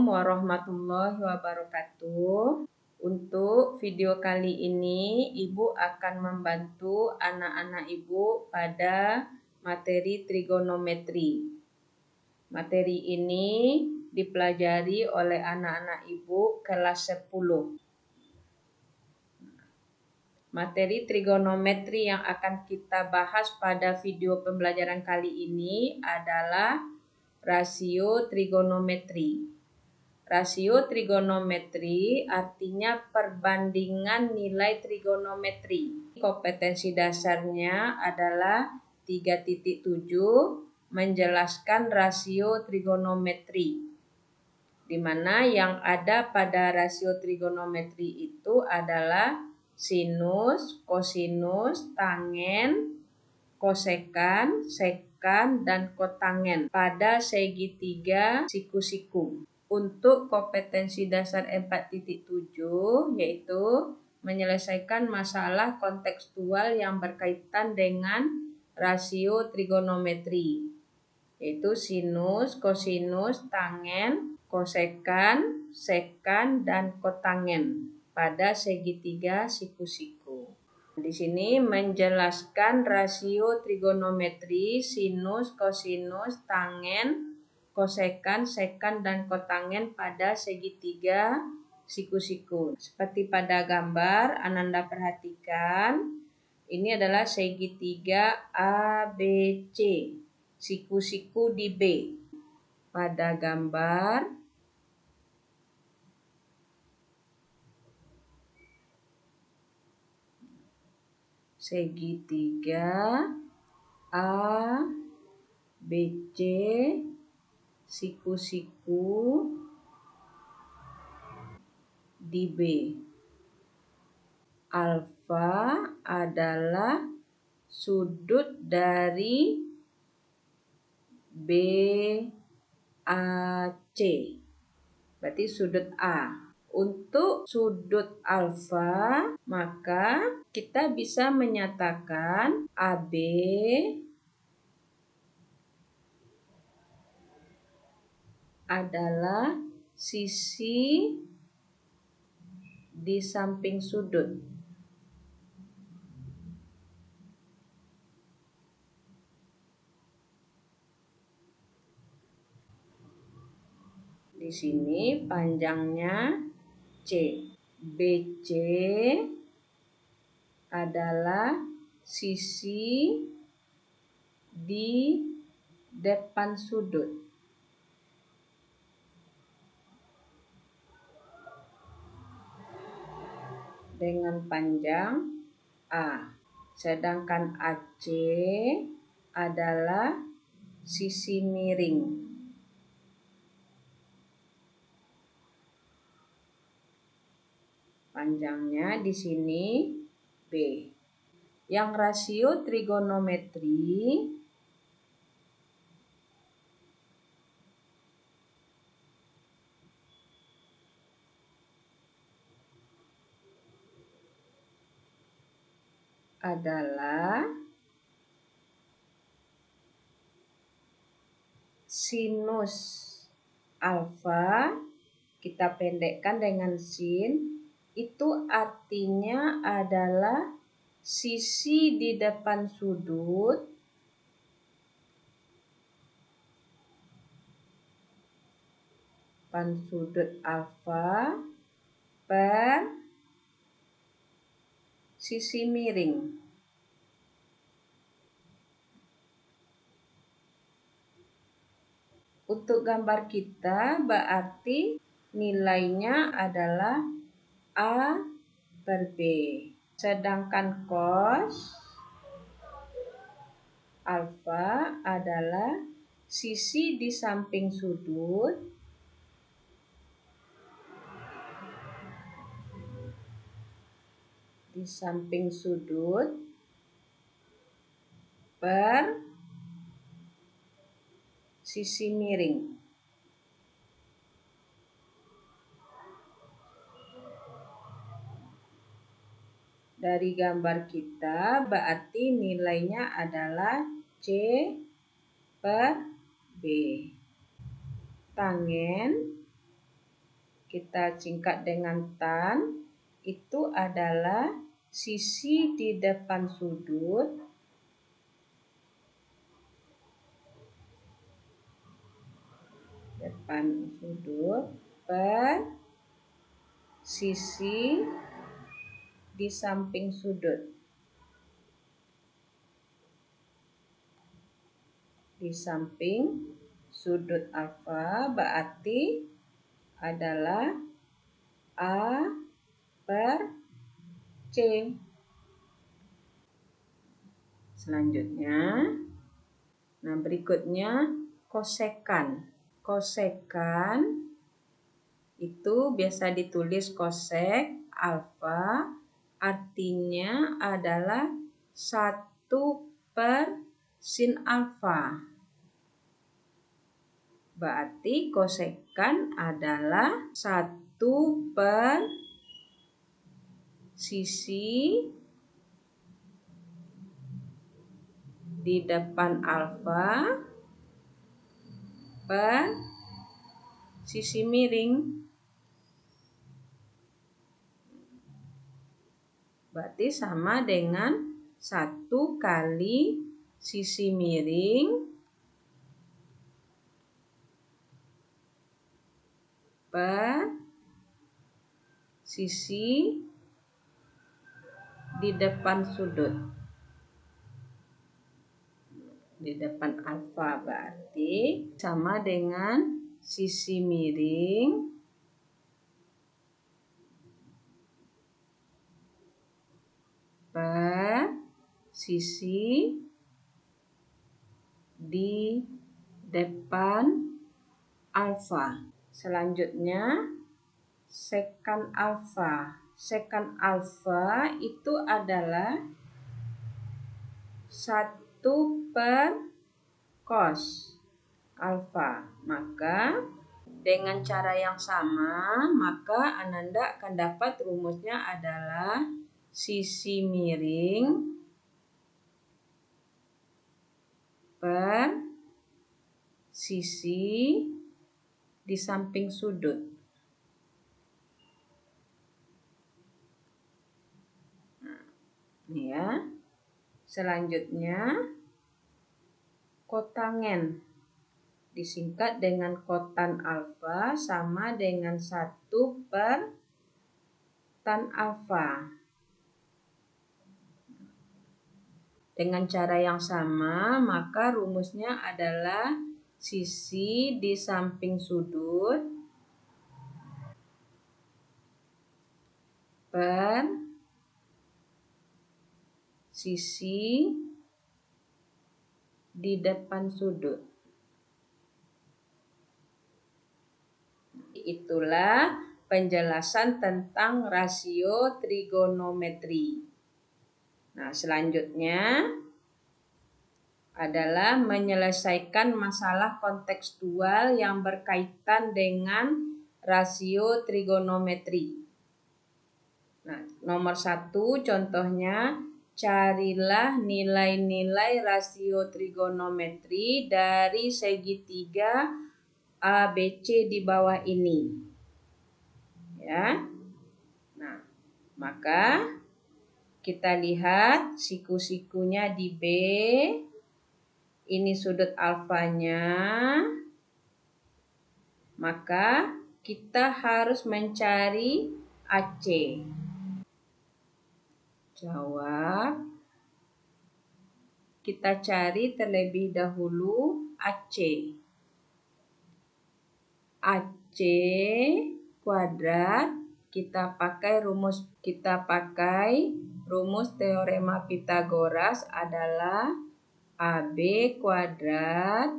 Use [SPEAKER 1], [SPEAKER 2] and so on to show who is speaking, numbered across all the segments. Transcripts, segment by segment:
[SPEAKER 1] Assalamualaikum warahmatullahi wabarakatuh. Untuk video kali ini, Ibu akan membantu anak-anak Ibu pada materi trigonometri. Materi ini dipelajari oleh anak-anak Ibu kelas 10. Materi trigonometri yang akan kita bahas pada video pembelajaran kali ini adalah rasio trigonometri. Rasio trigonometri artinya perbandingan nilai trigonometri. Kompetensi dasarnya adalah 3.7 menjelaskan rasio trigonometri. Di mana yang ada pada rasio trigonometri itu adalah sinus, kosinus, tangen, kosekan, sekan, dan kotangen pada segitiga siku-siku. Untuk kompetensi dasar 4.7 yaitu menyelesaikan masalah kontekstual yang berkaitan dengan rasio trigonometri, yaitu sinus, kosinus, tangen, kosekan, sekan, dan kotangen pada segitiga siku-siku. Di sini menjelaskan rasio trigonometri sinus, kosinus, tangen, kosekan, sekan, dan kotangen pada segitiga siku-siku. Seperti pada gambar, Ananda perhatikan, ini adalah segitiga ABC, siku-siku di B. Pada gambar segitiga A, BC, siku-siku di B. Alfa adalah sudut dari BAC, berarti sudut A. Untuk sudut alfa, maka kita bisa menyatakan AB adalah sisi di samping sudut. Di sini panjangnya C. BC adalah sisi di depan sudut. Dengan panjang A. Sedangkan AC adalah sisi miring. Panjangnya di sini B. Yang rasio trigonometri adalah sinus alfa, kita pendekkan dengan sin, itu artinya adalah sisi di depan sudut alfa per sisi miring. Untuk gambar kita berarti nilainya adalah A per B. Sedangkan cos alfa adalah sisi di samping sudut per sisi miring. Dari gambar kita berarti nilainya adalah C per B. Tangen kita singkat dengan tan, itu adalah sisi di depan sudut per sisi di samping sudut. Di samping sudut alfa berarti adalah A per C. Selanjutnya, nah berikutnya kosekan. Kosekan itu biasa ditulis kosek alfa, artinya adalah 1 per sin alfa. Berarti kosekan adalah 1 per sisi di depan alfa per sisi miring. Berarti sama dengan 1 kali sisi miring per sisi di depan sudut. Di depan alfa berarti sama dengan sisi miring per sisi di depan alfa. Selanjutnya sekan alfa. Sekan alfa itu adalah 1 per cos alfa. Maka dengan cara yang sama, maka Ananda akan dapat rumusnya adalah sisi miring per sisi di samping sudut. Nah, ini ya. Selanjutnya kotangen disingkat dengan kotan alfa sama dengan 1 per tan alfa. Dengan cara yang sama, maka rumusnya adalah sisi di samping sudut per sisi di depan sudut. Itulah penjelasan tentang rasio trigonometri. Nah, selanjutnya adalah menyelesaikan masalah kontekstual yang berkaitan dengan rasio trigonometri. Nah, nomor 1 contohnya, carilah nilai-nilai rasio trigonometri dari segitiga ABC di bawah ini. Ya. Nah, maka kita lihat siku-sikunya di B. Ini sudut alfanya. Maka kita harus mencari AC. Jawab. Kita cari terlebih dahulu AC. AC kuadrat kita pakai rumus teorema Pythagoras adalah AB kuadrat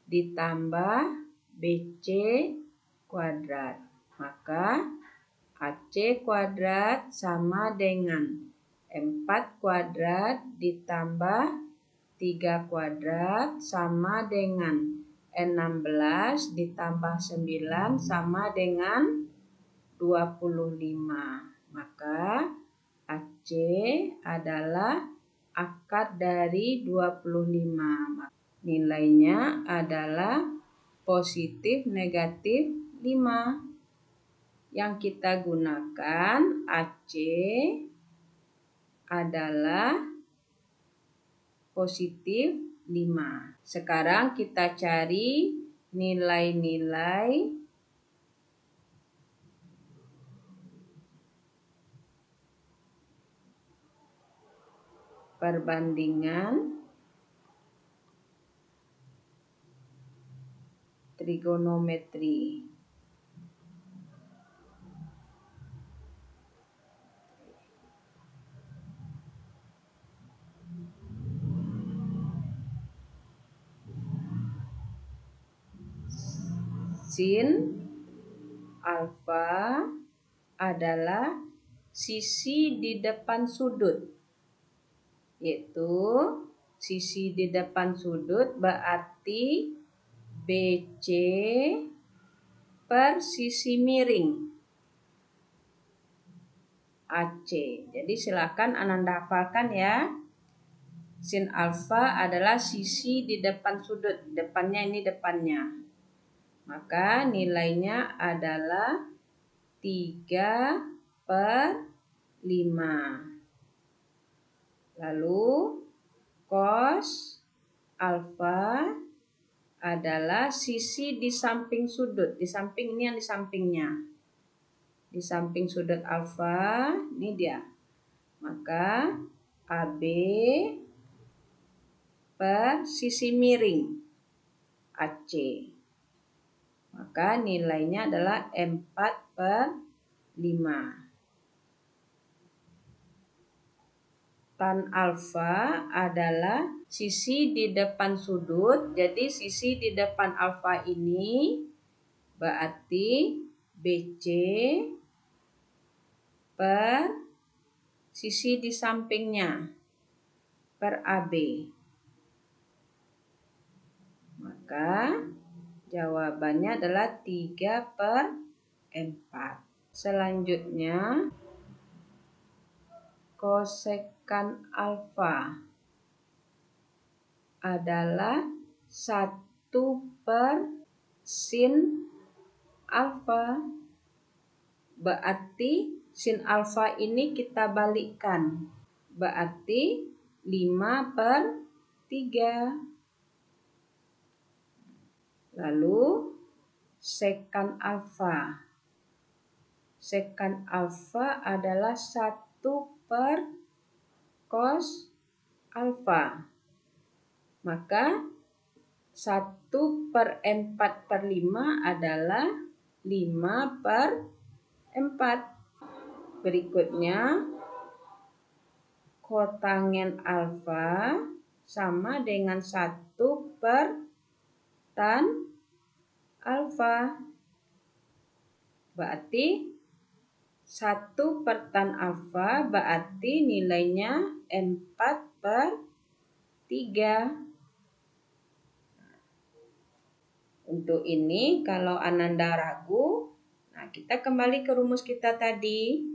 [SPEAKER 1] ditambah BC kuadrat. Maka AC kuadrat sama dengan 4 kuadrat ditambah 3 kuadrat sama dengan 16 ditambah 9 sama dengan 25. Maka AC adalah akar dari 25. Nilainya adalah positif negatif 5. Yang kita gunakan AC adalah positif 5. Sekarang kita cari nilai-nilai perbandingan trigonometri. Sin alfa adalah sisi di depan sudut, yaitu sisi di depan sudut berarti BC per sisi miring AC. Jadi silakan Ananda hafalkan ya. Sin alfa adalah sisi di depan sudut, depannya ini depannya. Maka nilainya adalah 3/5. Lalu cos alfa adalah sisi di samping sudut. Di samping ini yang di sampingnya. Di samping sudut alfa, ini dia. Maka AB per sisi miring AC. Maka nilainya adalah 4/5. Tan alfa adalah sisi di depan sudut. Jadi sisi di depan alfa ini berarti BC per sisi di sampingnya per AB. Maka jawabannya adalah 3/4. Selanjutnya kosekan alfa adalah 1/sin alfa. Berarti sin alfa ini kita balikkan. Berarti 5/3. Lalu sekan alfa. Sekan alfa adalah 1/cos alfa. Maka 1/4/5 adalah 5/4. Berikutnya kotangen alfa sama dengan 1/tan alfa. Berarti 1/tan alfa berarti nilainya 4/3. Untuk ini kalau Ananda ragu, nah kita kembali ke rumus kita tadi.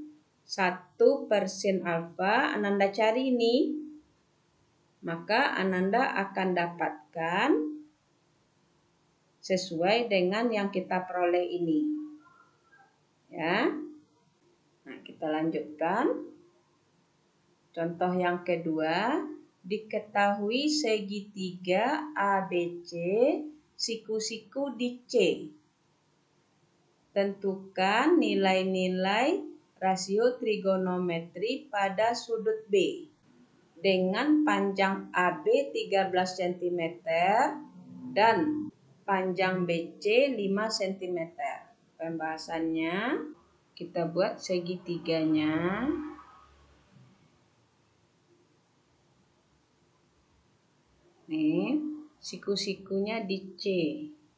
[SPEAKER 1] 1/sin alfa Ananda cari ini. Maka Ananda akan dapatkan sesuai dengan yang kita peroleh ini. Ya. Nah, kita lanjutkan. Contoh yang kedua, diketahui segitiga ABC siku-siku di C. Tentukan nilai-nilai rasio trigonometri pada sudut B dengan panjang AB 13 cm dan panjang BC 5 cm. Pembahasannya kita buat segitiganya. Nih, siku-sikunya di C.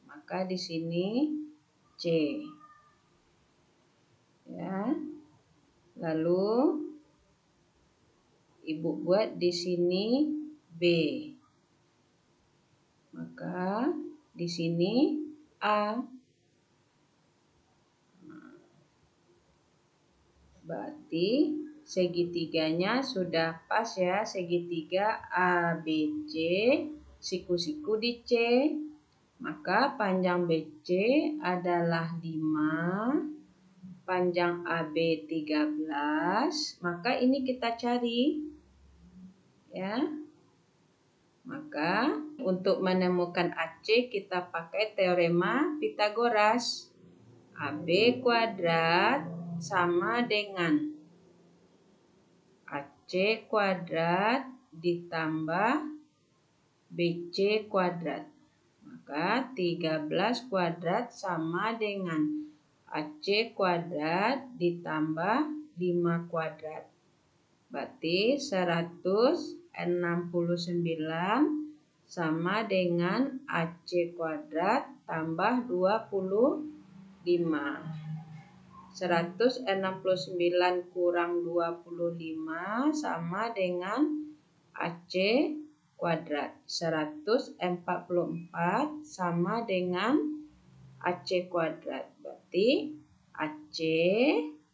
[SPEAKER 1] Maka di sini C. Ya. Lalu Ibu buat di sini B. Maka di sini A. Berarti segitiganya sudah pas ya, segitiga ABC, siku-siku di C. Maka panjang BC adalah 5, panjang AB 13, maka ini kita cari ya. Maka untuk menemukan AC kita pakai teorema Pythagoras. AB kuadrat sama dengan AC kuadrat ditambah BC kuadrat. Maka 13 kuadrat sama dengan AC kuadrat ditambah 5 kuadrat. Berarti 169 sama dengan AC kuadrat tambah 25. 169 kurang 25 sama dengan AC kuadrat. 144 sama dengan AC kuadrat. Berarti AC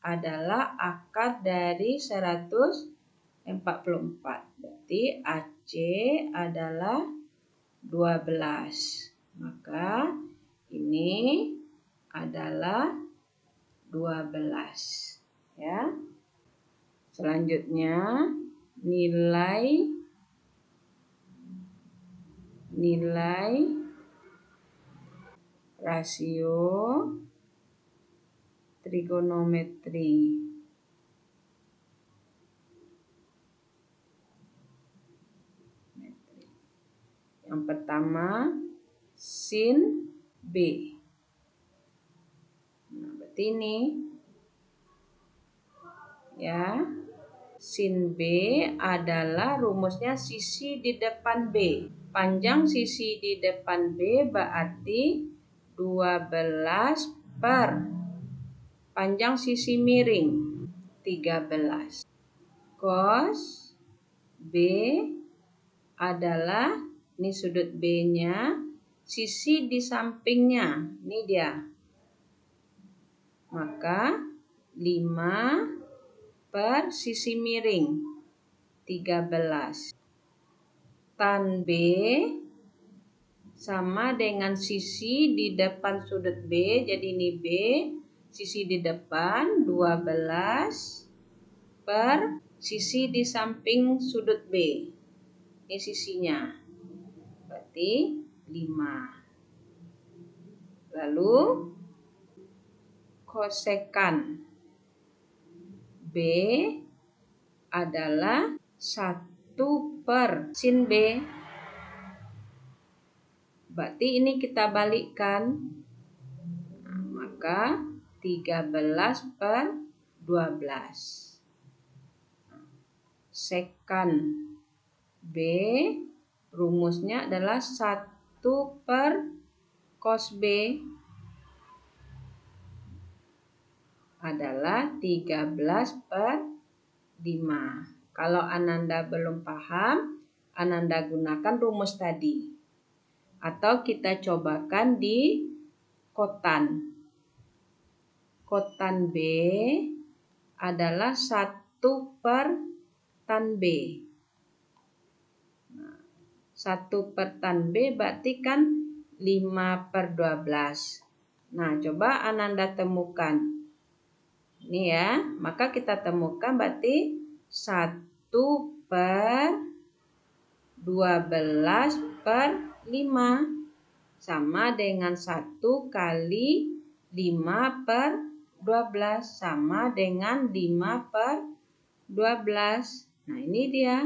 [SPEAKER 1] adalah akar dari 144. Berarti AC adalah 12. Maka ini adalah 12 ya. Selanjutnya nilai rasio trigonometri. Yang pertama sin B. Nah, berarti ini ya. Sin B adalah rumusnya sisi di depan B. Panjang sisi di depan B berarti 12 per panjang sisi miring 13. Cos B adalah ini sudut B-nya, sisi di sampingnya. Ini dia. Maka 5 per sisi miring 13. Tan B sama dengan sisi di depan sudut B. Jadi ini B, sisi di depan 12 per sisi di samping sudut B. Ini sisinya. Berarti 5. Lalu kosekan B adalah 1 per sin B. Berarti ini kita balikkan. Nah, maka 13 per 12. Sekan B rumusnya adalah 1 per cos B adalah 13 per 5. Kalau Ananda belum paham, Ananda gunakan rumus tadi. Atau kita cobakan di kotan. Kotan B adalah 1 per tan B. 1 per tan B berarti kan 5 per 12. Nah, coba Ananda temukan. Ini ya, maka kita temukan berarti 1 per 12 per 5 sama dengan 1 kali 5 per 12 sama dengan 5 per 12. Nah, ini dia.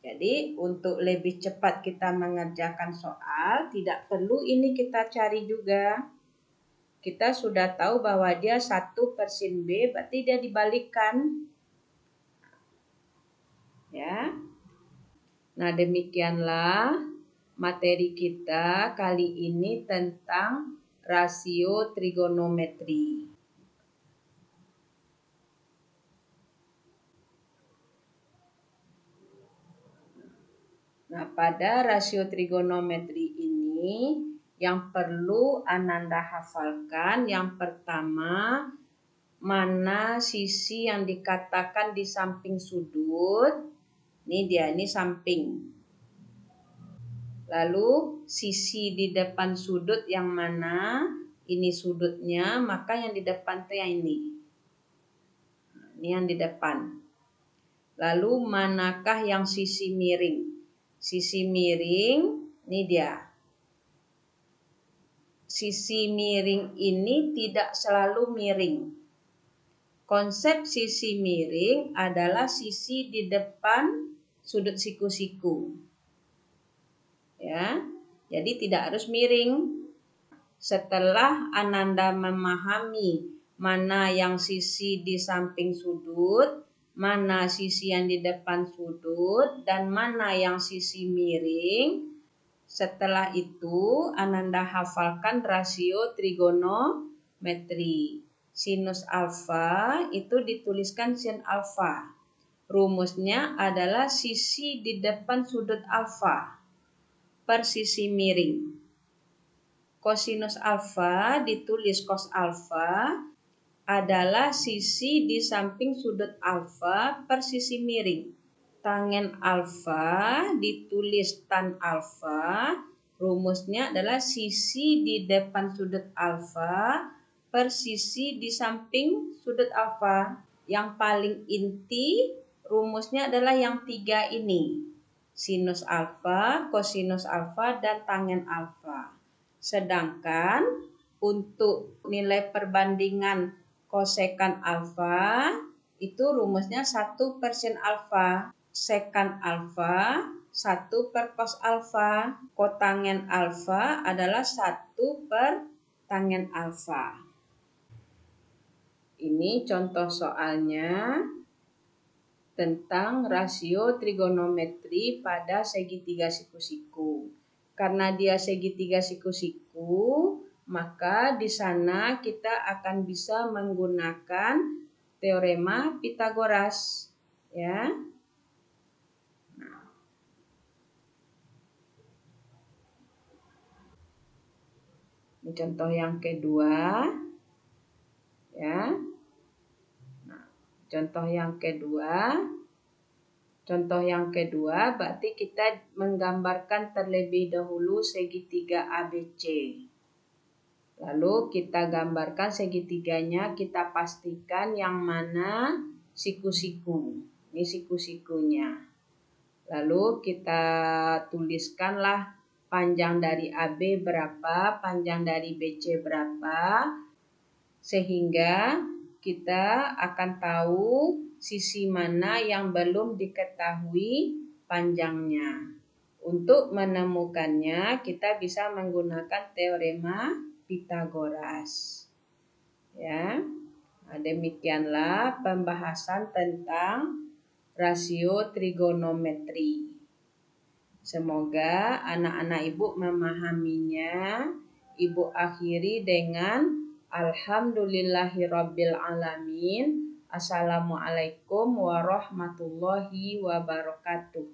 [SPEAKER 1] Jadi untuk lebih cepat kita mengerjakan soal, tidak perlu ini kita cari juga. Kita sudah tahu bahwa dia 1 per sin B, berarti dia dibalikkan. Ya. Nah, demikianlah materi kita kali ini tentang rasio trigonometri. Nah, pada rasio trigonometri ini yang perlu Ananda hafalkan yang pertama, mana sisi yang dikatakan di samping sudut. Ini dia, ini samping. Lalu sisi di depan sudut yang mana? ini sudutnya, maka yang di depan tuh yang ini. Ini yang di depan. Lalu manakah yang sisi miring? Sisi miring, ini dia. Sisi miring ini tidak selalu miring. Konsep sisi miring adalah sisi di depan sudut siku-siku. Ya, jadi tidak harus miring. Setelah Ananda memahami mana yang sisi di samping sudut, mana sisi yang di depan sudut, dan mana yang sisi miring, setelah itu Ananda hafalkan rasio trigonometri. Sinus alfa itu dituliskan sin alfa. Rumusnya adalah sisi di depan sudut alfa per sisi miring. Kosinus alfa ditulis cos alfa adalah sisi di samping sudut alfa per sisi miring. Tangen alfa ditulis tan alfa, rumusnya adalah sisi di depan sudut alfa per sisi di samping sudut alfa. Yang paling inti rumusnya adalah yang 3 ini. Sinus alfa, kosinus alfa, dan tangen alfa. Sedangkan untuk nilai perbandingan kosekan alfa itu rumusnya 1 per sin alfa. Sekan alfa 1 per cos alfa. Kotangen alfa adalah 1 per tangen alfa. Ini contoh soalnya tentang rasio trigonometri pada segitiga siku-siku. Karena dia segitiga siku-siku, maka di sana kita akan bisa menggunakan teorema Pitagoras, ya. Ini contoh yang kedua, ya. Contoh yang kedua berarti kita menggambarkan terlebih dahulu segitiga ABC. Lalu kita gambarkan segitiganya, kita pastikan yang mana siku-siku. Ini siku-sikunya. Lalu kita tuliskanlah panjang dari AB berapa, panjang dari BC berapa, sehingga kita akan tahu sisi mana yang belum diketahui panjangnya. Untuk menemukannya, kita bisa menggunakan teorema Pitagoras. Ya, demikianlah pembahasan tentang rasio trigonometri. Semoga anak-anak ibu memahaminya. Ibu akhiri dengan Alhamdulillahirabbil alamin. Assalamualaikum warahmatullahi wabarakatuh.